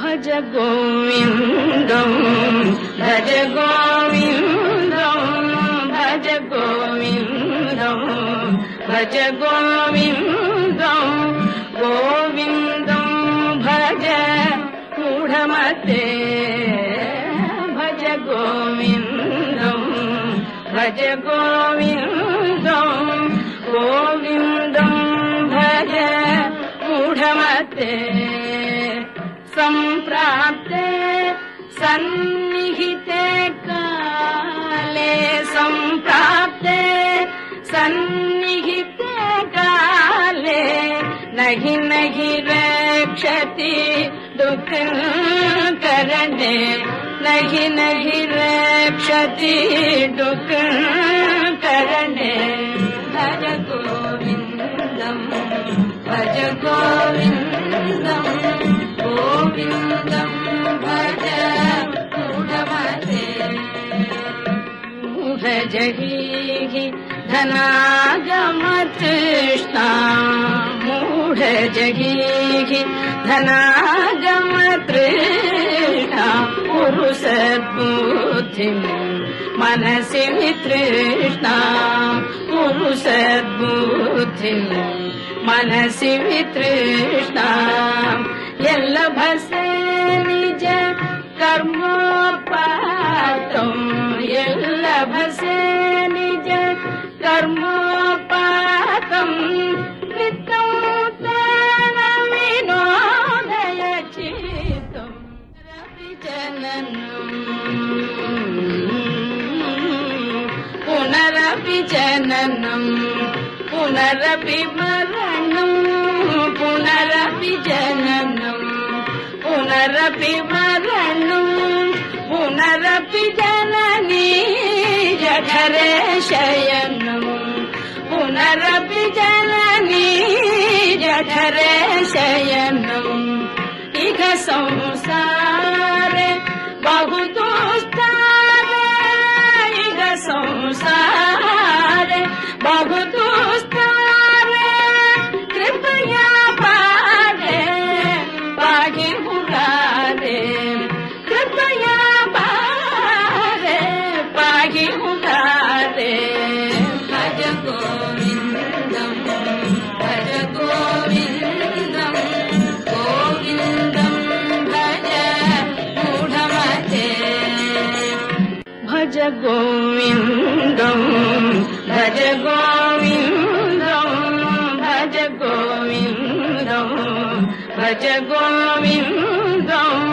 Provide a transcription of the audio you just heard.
भज गोविन्दं भज गोविन्दं भज गोविन्दं भज गोविन्दं गोविन्दं भज मूढमते भज गोविन्दं भज गोविन्दं गोविन्दं भज मूढमते सम्प्राप्ते सन्निहिते काले सम्प्राप्ते सन्निहिते काले नहि नहि रक्षति दुःखकरणे नहि नहि रक्षति दुःखकरणे भज गोविन्दं भज गोविन्दं गोविन्दं भज मूढमते मूढजगीहि धनागमतृष्णा मूढजगीहि धनागमतृष्णा कुरु सद्बुद्धिं मनसि वितृष्णा कुरु सद्बुद्धिं मनसि वितृष्णा यल्लभसे निज कर्मोपातं यल्लभसे निज कर्मोपातं नित्यं तेन विनोदय चित्तं पुनरपि जननं पुनरपि मरणं पुनरपि जननं पुनरपि मरणं पुनरपि जननी जठरे शयनं पुनरपि जननी जठरे शयनं इह संसारे बहु दुस्तारे इह संसारे बहु दुस्तारे कृपया पारे पाहि मुरारे कृपया पारे पाहि मुरारे भज गोविन्दं भज गोविन्दं गोविन्दं भज मूढमते भज गोविन्दं भज गोविन्दं भज गोविन्दं भज गोविन्दं